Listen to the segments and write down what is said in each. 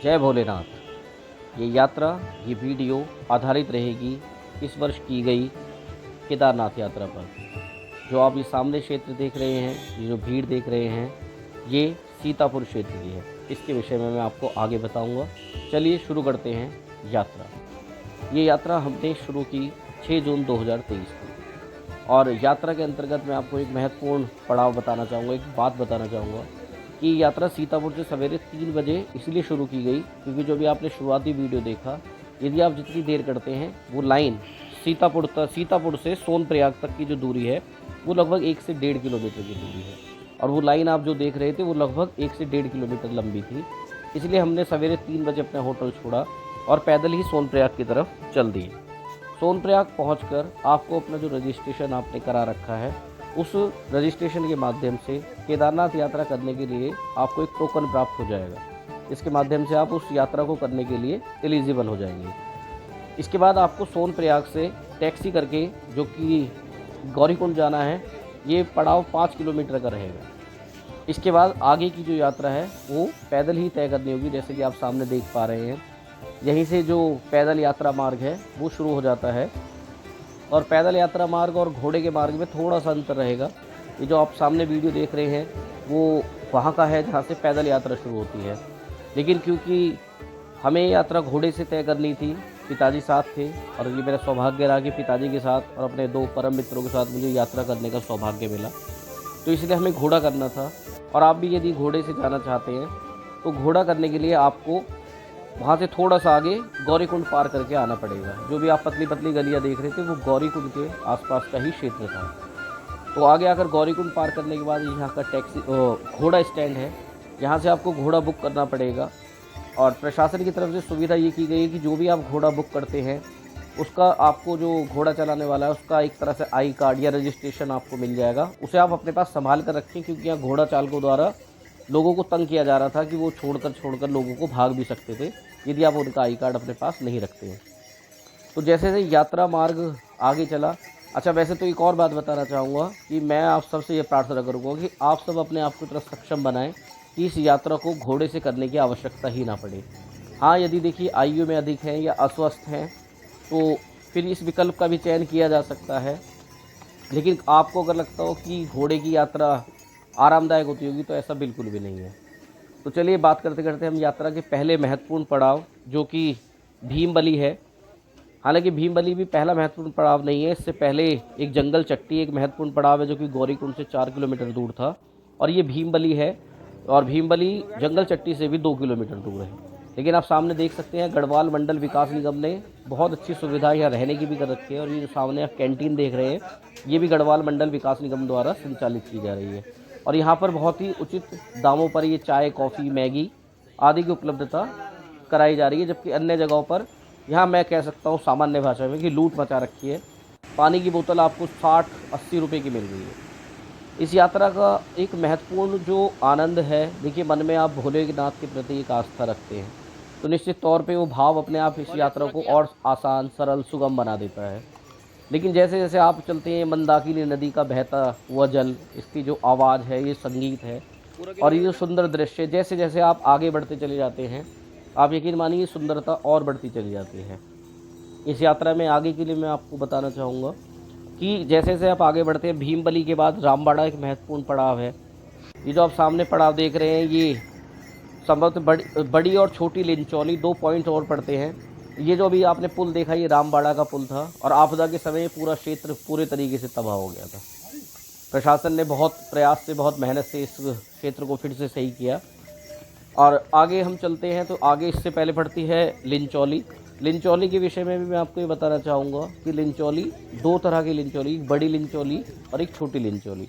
जय भोलेनाथ। ये यात्रा, ये वीडियो आधारित रहेगी इस वर्ष की गई केदारनाथ यात्रा पर। जो आप ये सामने क्षेत्र देख रहे हैं, ये जो भीड़ देख रहे हैं, ये सीतापुर क्षेत्र की है। इसके विषय में मैं आपको आगे बताऊंगा। चलिए शुरू करते हैं यात्रा। ये यात्रा हमने शुरू की 6 जून 2023 को, और यात्रा के अंतर्गत मैं आपको एक महत्वपूर्ण पड़ाव बताना चाहूँगा, एक बात बताना चाहूँगा कि यात्रा सीतापुर से सवेरे 3 बजे इसलिए शुरू की गई क्योंकि जो भी आपने शुरुआती वीडियो देखा, यदि आप जितनी देर करते हैं वो लाइन सीतापुर से सोनप्रयाग तक की जो दूरी है वो लगभग 1 से 1.5 किलोमीटर की दूरी है, और वो लाइन आप जो देख रहे थे वो लगभग 1 से 1.5 किलोमीटर लंबी थी। इसलिए हमने सवेरे 3 बजे अपना होटल छोड़ा और पैदल ही सोनप्रयाग की तरफ चल दिए। सोनप्रयाग पहुंचकर आपको अपना जो रजिस्ट्रेशन आपने करा रखा है, उस रजिस्ट्रेशन के माध्यम से केदारनाथ यात्रा करने के लिए आपको एक टोकन प्राप्त हो जाएगा। इसके माध्यम से आप उस यात्रा को करने के लिए एलिजिबल हो जाएंगे। इसके बाद आपको सोनप्रयाग से टैक्सी करके जो कि गौरीकुंड जाना है, ये पड़ाव 5 किलोमीटर का रहेगा। इसके बाद आगे की जो यात्रा है वो पैदल ही तय करनी होगी। जैसे कि आप सामने देख पा रहे हैं, यहीं से जो पैदल यात्रा मार्ग है वो शुरू हो जाता है, और पैदल यात्रा मार्ग और घोड़े के मार्ग में थोड़ा सा अंतर रहेगा। ये जो आप सामने वीडियो देख रहे हैं वो वहाँ का है जहाँ से पैदल यात्रा शुरू होती है, लेकिन क्योंकि हमें यात्रा घोड़े से तय करनी थी, पिताजी साथ थे, और ये मेरा सौभाग्य रहा कि पिताजी के साथ और अपने 2 परम मित्रों के साथ मुझे यात्रा करने का सौभाग्य मिला, तो इसलिए हमें घोड़ा करना था। और आप भी यदि घोड़े से जाना चाहते हैं तो घोड़ा करने के लिए आपको वहाँ से थोड़ा सा आगे गौरीकुंड पार करके आना पड़ेगा। जो भी आप पतली पतली गलियाँ देख रहे थे वो गौरीकुंड के आसपास का ही क्षेत्र था। तो आगे आकर गौरीकुंड पार करने के बाद यहाँ का घोड़ा स्टैंड है, यहाँ से आपको घोड़ा बुक करना पड़ेगा। और प्रशासन की तरफ से सुविधा ये की गई है कि जो भी आप घोड़ा बुक करते हैं उसका आपको जो घोड़ा चलाने वाला है उसका एक तरह से आई कार्ड या रजिस्ट्रेशन आपको मिल जाएगा। उसे आप अपने पास संभाल कर रखें, क्योंकि यहाँ घोड़ा चालकों द्वारा लोगों को तंग किया जा रहा था कि वो छोड़कर लोगों को भाग भी सकते थे यदि आप उनका आई कार्ड अपने पास नहीं रखते हैं। तो जैसे जैसे यात्रा मार्ग आगे चला, अच्छा वैसे तो एक और बात बताना चाहूँगा कि मैं आप सबसे ये प्रार्थना करूँगा कि आप सब अपने आप को इतना सक्षम बनाएं कि इस यात्रा को घोड़े से करने की आवश्यकता ही ना पड़े। हाँ, यदि देखिए आयु में अधिक हैं या अस्वस्थ हैं तो फिर इस विकल्प का भी चयन किया जा सकता है, लेकिन आपको अगर लगता हो कि घोड़े की यात्रा आरामदायक होती होगी तो ऐसा बिल्कुल भी नहीं है। तो चलिए बात करते करते हम यात्रा के पहले महत्वपूर्ण पड़ाव जो कि भीमबली है। हालांकि भीमबली भी पहला महत्वपूर्ण पड़ाव नहीं है, इससे पहले एक जंगल चट्टी एक महत्वपूर्ण पड़ाव है जो कि गौरीकुंड से 4 किलोमीटर दूर था, और ये भीमबली है, और भीमबली जंगल चट्टी से भी 2 किलोमीटर दूर है। लेकिन आप सामने देख सकते हैं गढ़वाल मंडल विकास निगम ने बहुत अच्छी सुविधा यहाँ रहने की भी कर रखी है, और ये जो सामने आप कैंटीन देख रहे हैं ये भी गढ़वाल मंडल विकास निगम द्वारा संचालित की जा रही है, और यहाँ पर बहुत ही उचित दामों पर ये चाय, कॉफ़ी, मैगी आदि की उपलब्धता कराई जा रही है। जबकि अन्य जगहों पर यहाँ मैं कह सकता हूँ सामान्य भाषा में कि लूट मचा रखी है। पानी की बोतल आपको 60-80 रुपये की मिल रही है। इस यात्रा का एक महत्वपूर्ण जो आनंद है, देखिए मन में आप भोलेनाथ के प्रति एक आस्था रखते हैं तो निश्चित तौर पे वो भाव अपने आप इस यात्रा को और आसान, सरल, सुगम बना देता है। लेकिन जैसे जैसे आप चलते हैं, मंदाकिनी नदी का बहता हुआ जल, इसकी जो आवाज़ है, ये संगीत है, और ये जो सुंदर दृश्य, जैसे जैसे आप आगे बढ़ते चले जाते हैं, आप यकीन मानिए सुंदरता और बढ़ती चली जाती है। इस यात्रा में आगे के लिए मैं आपको बताना चाहूँगा कि जैसे जैसे आप आगे बढ़ते हैं, भीमबली के बाद रामबाड़ा एक महत्वपूर्ण पड़ाव है। ये जो आप सामने पड़ाव देख रहे हैं, ये संभवतः बड़ी और छोटी लिंचौली 2 पॉइंट और पड़ते हैं। ये जो अभी आपने पुल देखा, ये रामबाड़ा का पुल था, और आपदा के समय पूरा क्षेत्र पूरे तरीके से तबाह हो गया था। प्रशासन ने बहुत प्रयास से, बहुत मेहनत से इस क्षेत्र को फिर से सही किया। और आगे हम चलते हैं तो आगे इससे पहले पड़ती है लिंचौली। लिंचौली के विषय में भी मैं आपको ये बताना चाहूँगा कि लिंचौली 2 तरह की लिंचौली, एक बड़ी लिंचौली और एक छोटी लिंचौली।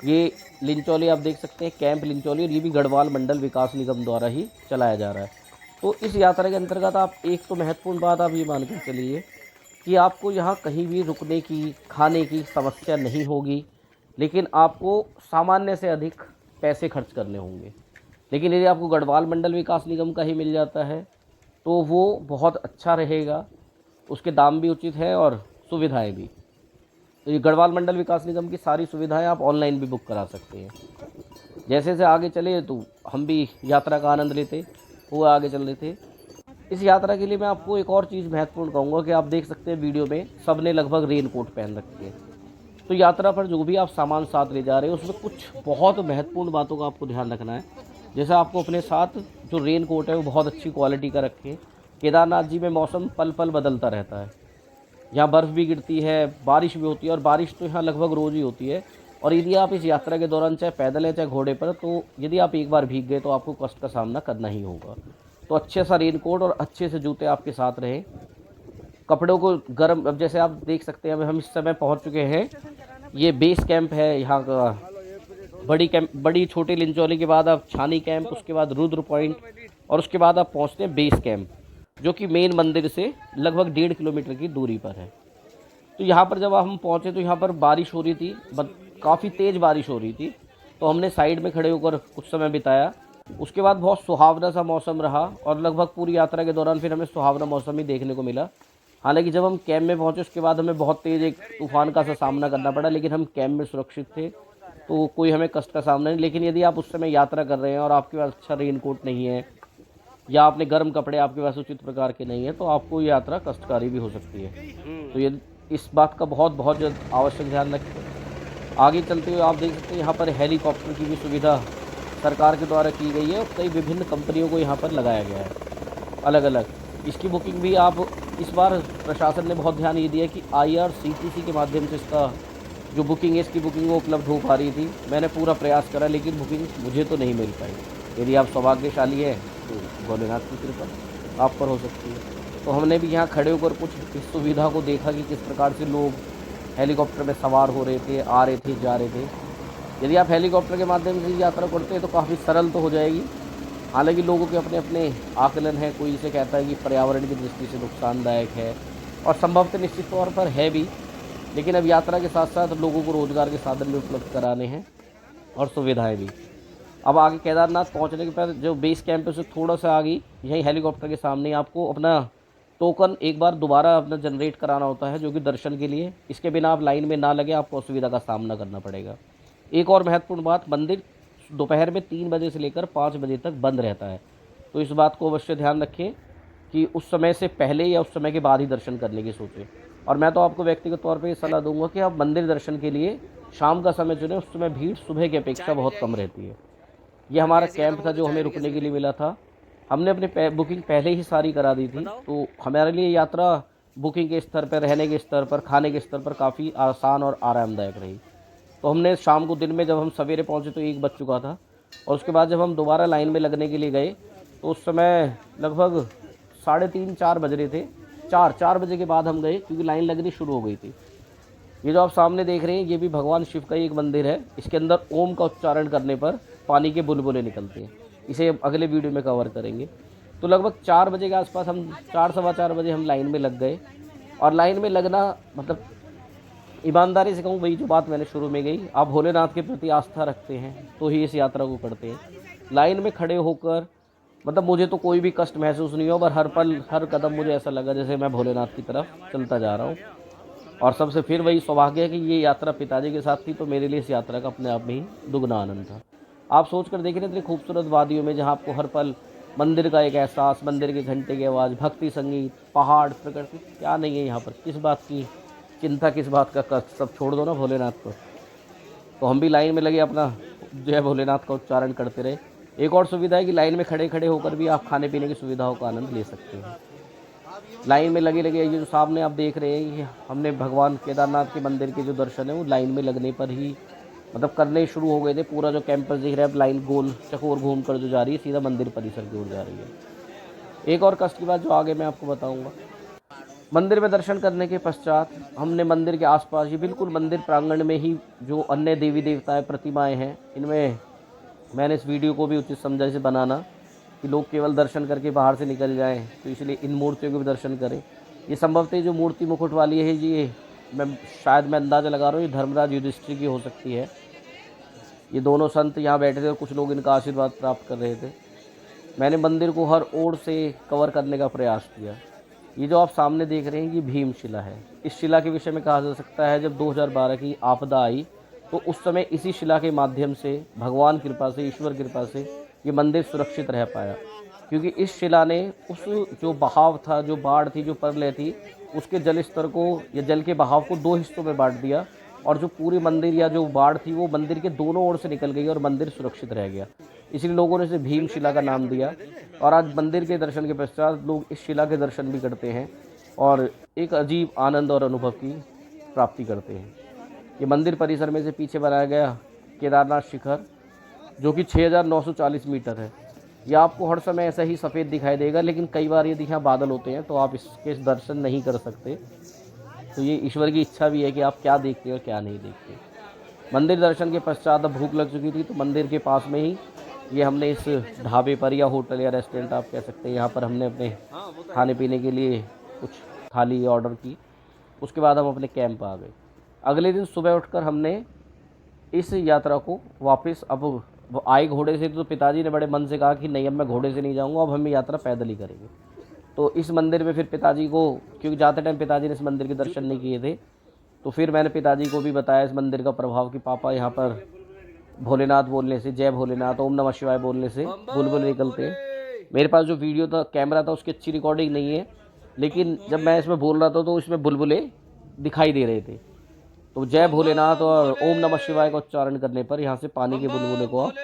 ये लिंचौली आप देख सकते हैं कैंप लिंचौली, और ये भी गढ़वाल मंडल विकास निगम द्वारा ही चलाया जा रहा है। तो इस यात्रा के अंतर्गत आप एक तो महत्वपूर्ण बात आप ये मान कर चलिए कि आपको यहाँ कहीं भी रुकने की, खाने की समस्या नहीं होगी, लेकिन आपको सामान्य से अधिक पैसे खर्च करने होंगे। लेकिन यदि आपको गढ़वाल मंडल विकास निगम का ही मिल जाता है तो वो बहुत अच्छा रहेगा, उसके दाम भी उचित हैं और सुविधाएं भी। तो ये गढ़वाल मंडल विकास निगम की सारी सुविधाएं आप ऑनलाइन भी बुक करा सकते हैं। जैसे जैसे आगे चले तो हम भी यात्रा का आनंद लेते। वो आगे चल रहे थे। इस यात्रा के लिए मैं आपको एक और चीज़ महत्वपूर्ण कहूँगा कि आप देख सकते हैं वीडियो में सब ने लगभग रेन कोट पहन रखे हैं। तो यात्रा पर जो भी आप सामान साथ ले जा रहे हैं उसमें कुछ बहुत महत्वपूर्ण बातों का आपको ध्यान रखना है। जैसे आपको अपने साथ जो रेन कोट है वो बहुत अच्छी क्वालिटी का रखें। केदारनाथ जी में मौसम पल पल बदलता रहता है। यहाँ बर्फ़ भी गिरती है, बारिश भी होती है, और बारिश तो यहाँ लगभग रोज़ ही होती है। और यदि आप इस यात्रा के दौरान चाहे पैदल है चाहे घोड़े पर, तो यदि आप एक बार भीग गए तो आपको कष्ट का सामना करना ही होगा। तो अच्छे सा रेन कोट और अच्छे से जूते आपके साथ रहें। कपड़ों को गर्म, अब जैसे आप देख सकते हैं अब हम इस समय पहुँच चुके हैं, ये बेस कैंप है यहाँ का। बड़ी छोटी लिंचौली के बाद आप छानी कैंप, उसके बाद रुद्र पॉइंट, और उसके बाद आप पहुँचते हैं बेस कैंप, जो कि मेन मंदिर से लगभग 1.5 किलोमीटर की दूरी पर है। तो यहाँ पर जब हम पहुँचे तो यहाँ पर बारिश हो रही थी, काफ़ी तेज़ बारिश हो रही थी। तो हमने साइड में खड़े होकर कुछ समय बिताया। उसके बाद बहुत सुहावना सा मौसम रहा, और लगभग पूरी यात्रा के दौरान फिर हमें सुहावना मौसम ही देखने को मिला। हालांकि जब हम कैंप में पहुँचे उसके बाद हमें बहुत तेज़ एक तूफ़ान का सा सामना करना पड़ा, लेकिन हम कैंप में सुरक्षित थे, तो कोई हमें कष्ट का सामना नहीं। लेकिन यदि आप उस समय यात्रा कर रहे हैं और आपके पास अच्छा रेन कोट नहीं है, या आपने गर्म कपड़े आपके पास उचित प्रकार के नहीं है, तो आपको ये यात्रा कष्टकारी भी हो सकती है। तो ये इस बात का बहुत जल्द आवश्यक ध्यान रखें। आगे चलते हुए आप देख सकते हैं यहाँ पर हेलीकॉप्टर की भी सुविधा सरकार के द्वारा की गई है, और कई विभिन्न कंपनियों को यहाँ पर लगाया गया है अलग अलग। इसकी बुकिंग भी आप, इस बार प्रशासन ने बहुत ध्यान ये दिया कि IRCTC के माध्यम से इसका जो बुकिंग है, इसकी बुकिंग वो उपलब्ध हो पा रही थी। मैंने पूरा प्रयास करा, लेकिन बुकिंग मुझे तो नहीं मिल पाई। यदि आप सौभाग्यशाली हैं तो भोलेनाथ की कृपा आप पर हो सकती है। तो हमने भी यहाँ खड़े होकर कुछ इस सुविधा को देखा कि किस प्रकार से लोग हेलीकॉप्टर में सवार हो रहे थे, आ रहे थे, जा रहे थे। यदि आप हेलीकॉप्टर के माध्यम से यात्रा करते हैं तो काफ़ी सरल तो हो जाएगी। हालांकि लोगों के अपने अपने आकलन है, कोई इसे कहता है कि पर्यावरण की दृष्टि से नुकसानदायक है, और संभवतः निश्चित तौर पर है भी। लेकिन अब यात्रा के साथ साथ लोगों को रोज़गार के साधन भी उपलब्ध कराने हैं और सुविधाएँ भी। अब आगे केदारनाथ पहुंचने के बाद जो बेस कैंप है उससे थोड़ा सा आगे, यहीं हेलीकॉप्टर के सामने आपको अपना टोकन एक बार दोबारा अपना जनरेट कराना होता है, जो कि दर्शन के लिए। इसके बिना आप लाइन में ना लगे, आपको असुविधा का सामना करना पड़ेगा। एक और महत्वपूर्ण बात, मंदिर दोपहर में 3 बजे से लेकर 5 बजे तक बंद रहता है। तो इस बात को अवश्य ध्यान रखें कि उस समय से पहले या उस समय के बाद ही दर्शन करने की सोचें। और मैं तो आपको व्यक्तिगत तौर पर ये सलाह दूंगा कि आप मंदिर दर्शन के लिए शाम का समय चुनें। उस समय भीड़ सुबह की अपेक्षा बहुत कम रहती है। ये हमारा कैंप था जो हमें रुकने के लिए मिला था। हमने अपनी बुकिंग पहले ही सारी करा दी थी, तो हमारे लिए यात्रा बुकिंग के स्तर पर, रहने के स्तर पर, खाने के स्तर पर काफ़ी आसान और आरामदायक रही। तो हमने शाम को, दिन में जब हम सवेरे पहुंचे तो 1 बज चुका था, और उसके बाद जब हम दोबारा लाइन में लगने के लिए गए तो उस समय लगभग 3:30-4 बज रहे थे। 4 बजे के बाद हम गए, क्योंकि लाइन लगनी शुरू हो गई थी। ये जो आप सामने देख रहे हैं ये भी भगवान शिव का ही एक मंदिर है। इसके अंदर ओम का उच्चारण करने पर पानी के बुलबुले निकलते हैं। इसे अगले वीडियो में कवर करेंगे। तो लगभग 4 बजे के आसपास हम 4 सवा 4 बजे हम लाइन में लग गए। और लाइन में लगना मतलब, ईमानदारी से कहूँ, वही जो बात मैंने शुरू में गई, आप भोलेनाथ के प्रति आस्था रखते हैं तो ही इस यात्रा को करते हैं। लाइन में खड़े होकर मतलब मुझे तो कोई भी कष्ट महसूस नहीं हुआ, पर हर पल हर कदम मुझे ऐसा लगा जैसे मैं भोलेनाथ की तरफ चलता जा रहा हूँ। और सबसे फिर वही सौभाग्य है कि ये यात्रा पिताजी के साथ थी, तो मेरे लिए इस यात्रा का अपने आप में ही दुगना आनंद था। आप सोच कर देखिए, इतनी खूबसूरत वादियों में जहाँ आपको हर पल मंदिर का एक एहसास, मंदिर के घंटे की आवाज़, भक्ति संगीत, पहाड़, प्रकृति, क्या नहीं है यहाँ पर। किस बात की चिंता, किस बात का कष्ट, सब छोड़ दो ना भोलेनाथ को। तो हम भी लाइन में लगे, अपना जय भोलेनाथ का उच्चारण करते रहे। एक और सुविधा है कि लाइन में खड़े खड़े होकर भी आप खाने पीने की सुविधाओं का आनंद ले सकते हैं। लाइन में लगे ये जो सामने आप देख रहे हैं, ये हमने भगवान केदारनाथ के मंदिर के जो दर्शन है वो लाइन में लगने पर ही मतलब करने शुरू हो गए थे। पूरा जो कैंपस दिख रहा है, अब लाइन गोल चकोर घूम कर जो जा रही है, सीधा मंदिर परिसर की ओर जा रही है। एक और कष्ट की बात जो आगे मैं आपको बताऊंगा। मंदिर में दर्शन करने के पश्चात हमने मंदिर के आसपास ही, बिल्कुल मंदिर प्रांगण में ही, जो अन्य देवी देवताएं, प्रतिमाएं हैं, इनमें मैंने इस वीडियो को भी उचित समझा से बनाना कि लोग केवल दर्शन करके बाहर से निकल जाएं, तो इसलिए इन मूर्तियों के भी दर्शन करें। ये संभवतः जो मूर्ति मुकुट वाली है जी, ये मैं अंदाज़ा लगा रहा हूँ, ये धर्मराज युधिष्ठिर की हो सकती है। ये दोनों संत यहाँ बैठे थे और कुछ लोग इनका आशीर्वाद प्राप्त कर रहे थे। मैंने मंदिर को हर ओर से कवर करने का प्रयास किया। ये जो आप सामने देख रहे हैं ये भीम शिला है। इस शिला के विषय में कहा जा सकता है, जब 2012 की आपदा आई तो उस समय इसी शिला के माध्यम से, भगवान कृपा से, ईश्वर कृपा से, ये मंदिर सुरक्षित रह पाया। क्योंकि इस शिला ने उस जो बहाव था, जो बाढ़ थी, जो प्रलय थी, उसके जल स्तर को या जल के बहाव को 2 हिस्सों में बाँट दिया और जो पूरी मंदिर या जो बाढ़ थी वो मंदिर के दोनों ओर से निकल गई और मंदिर सुरक्षित रह गया। इसलिए लोगों ने इसे भीम शिला का नाम दिया और आज मंदिर के दर्शन के पश्चात लोग इस शिला के दर्शन भी करते हैं और एक अजीब आनंद और अनुभव की प्राप्ति करते हैं। ये मंदिर परिसर में से पीछे बनाया गया केदारनाथ शिखर, जो कि 6,940 मीटर है। यह आपको हर समय ऐसा ही सफ़ेद दिखाई देगा, लेकिन कई बार यदि यहाँ बादल होते हैं तो आप इसके दर्शन नहीं कर सकते। तो ये ईश्वर की इच्छा भी है कि आप क्या देखते हो क्या नहीं देखते। मंदिर दर्शन के पश्चात अब भूख लग चुकी थी, तो मंदिर के पास में ही ये हमने इस ढाबे पर या होटल या रेस्टोरेंट आप कह सकते हैं, यहाँ पर हमने अपने खाने पीने के लिए कुछ थाली ऑर्डर की। उसके बाद हम अपने कैंप आ गए। अगले दिन सुबह उठकर हमने इस यात्रा को वापस, अब वो आए घोड़े से, तो पिताजी ने बड़े मन से कहा कि नहीं, अब मैं घोड़े से नहीं जाऊंगा, अब हम यात्रा पैदल ही करेंगे। तो इस मंदिर में फिर पिताजी को, क्योंकि जाते टाइम पिताजी ने इस मंदिर के दर्शन नहीं किए थे, तो फिर मैंने पिताजी को भी बताया इस मंदिर का प्रभाव कि पापा, यहाँ पर भोलेनाथ बोलने से, जय भोलेनाथ, ओम नमः शिवाय बोलने से बुलबुल निकलते हैं। मेरे पास जो वीडियो था, कैमरा था, उसकी अच्छी रिकॉर्डिंग नहीं है, लेकिन जब मैं इसमें बोल रहा था तो इसमें बुलबुले दिखाई दे रहे थे। तो जय भोलेनाथ और ओम नमः शिवाय का उच्चारण करने पर यहाँ से पानी के बुलबुले को आप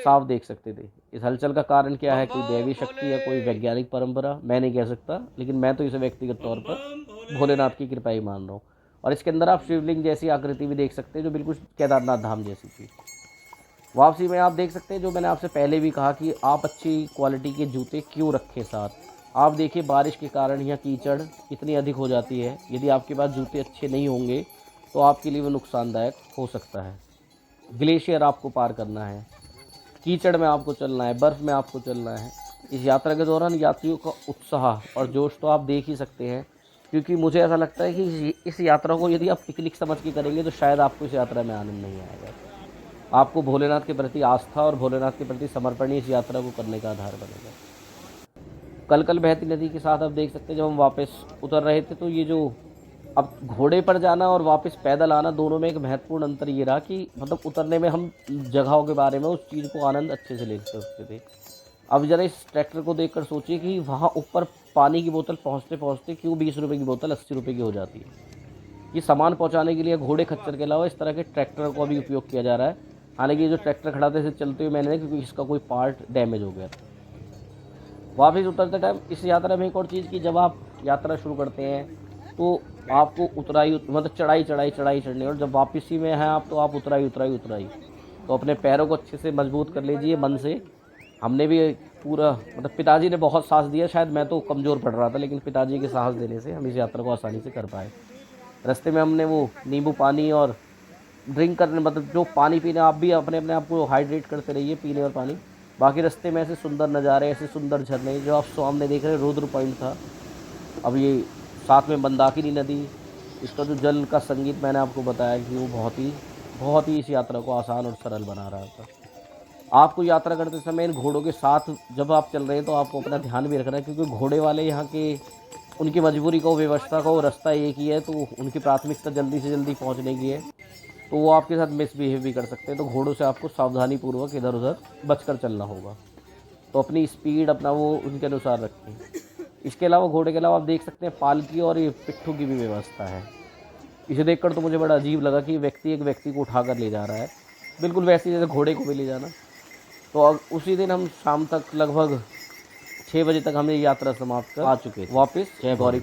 साफ देख सकते थे। इस हलचल का कारण क्या है, कोई दैवी शक्ति या कोई वैज्ञानिक परंपरा, मैं नहीं कह सकता, लेकिन मैं तो इसे व्यक्तिगत तौर पर भोलेनाथ की कृपा ही मान रहा हूँ। और इसके अंदर आप शिवलिंग जैसी आकृति भी देख सकते हैं, जो बिल्कुल केदारनाथ धाम जैसी थी। वापसी में आप देख सकते हैं, जो मैंने आपसे पहले भी कहा कि आप अच्छी क्वालिटी के जूते क्यों रखें साथ। आप देखिए बारिश के कारण यहाँ कीचड़ कितनी अधिक हो जाती है। यदि आपके पास जूते अच्छे नहीं होंगे तो आपके लिए वो नुकसानदायक हो सकता है। ग्लेशियर आपको पार करना है, कीचड़ में आपको चलना है, बर्फ़ में आपको चलना है। इस यात्रा के दौरान यात्रियों का उत्साह और जोश तो आप देख ही सकते हैं, क्योंकि मुझे ऐसा लगता है कि इस यात्रा को यदि आप पिकनिक समझ के करेंगे तो शायद आपको इस यात्रा में आनंद नहीं आएगा। आपको भोलेनाथ के प्रति आस्था और भोलेनाथ के प्रति समर्पण ही इस यात्रा को करने का आधार बनेगा। कल बहती नदी के साथ आप देख सकते हैं, जब हम वापस उतर रहे थे तो ये जो अब घोड़े पर जाना और वापस पैदल आना, दोनों में एक महत्वपूर्ण अंतर ये रहा कि मतलब उतरने में हम जगहों के बारे में, उस चीज़ को आनंद अच्छे से ले सकते थे। अब ज़रा इस ट्रैक्टर को देखकर सोचिए कि वहाँ ऊपर पानी की बोतल पहुँचते पहुँचते क्यों 20 रुपये की बोतल 80 रुपये की हो जाती है। ये सामान पहुँचाने के लिए घोड़े खच्चर के अलावा इस तरह के ट्रैक्टर को भी उपयोग किया जा रहा है। हालांकि ये जो ट्रैक्टर खड़ा था इसे चलते हुए मैंने, क्योंकि इसका कोई पार्ट डैमेज हो गया था। वापस उतरते टाइम इस यात्रा में एक और चीज़ कि जब आप यात्रा शुरू करते हैं तो आपको उतराई मतलब चढ़ाई चढ़नी, और जब वापसी में है आप तो आप उतराई। तो अपने पैरों को अच्छे से मजबूत कर लीजिए मन से। हमने भी पूरा मतलब पिताजी ने बहुत साहस दिया, शायद मैं तो कमज़ोर पड़ रहा था, लेकिन पिताजी के साहस देने से हम इस यात्रा को आसानी से कर पाए। रास्ते में हमने वो नींबू पानी और ड्रिंक करने, मतलब जो पानी पीना, आप भी अपने आप को हाइड्रेट करते रहिए, पीने और पानी। बाकी रास्ते में ऐसे सुंदर नज़ारे, ऐसे सुंदर झरने, जो आप सामने देख रहे हैं रुद्र पॉइंट था। अब ये साथ में मंदाकिनी नदी, इसका जो जल का संगीत मैंने आपको बताया कि वो बहुत ही इस यात्रा को आसान और सरल बना रहा था। आपको यात्रा करते समय इन घोड़ों के साथ जब आप चल रहे हैं तो आपको अपना ध्यान भी रखना है, क्योंकि घोड़े वाले यहाँ के, उनकी मजबूरी को, व्यवस्था को, रास्ता एक ही है, तो उनकी प्राथमिकता जल्दी से जल्दी पहुँचने की है, तो वो आपके साथ मिसबिहेव भी कर सकते हैं। तो घोड़ों से आपको सावधानीपूर्वक इधर उधर बचकर चलना होगा। तो अपनी स्पीड अपना वो उनके अनुसार रखें। इसके अलावा घोड़े के अलावा आप देख सकते हैं पालकी और ये पिट्ठू की भी व्यवस्था है। इसे देखकर तो मुझे बड़ा अजीब लगा कि एक व्यक्ति को उठाकर ले जा रहा है, बिल्कुल वैसे जैसे घोड़े को भी ले जाना। तो उसी दिन हम शाम तक लगभग 6 बजे तक हमने यात्रा समाप्त कर आ चुके थे वापस जय गौरी।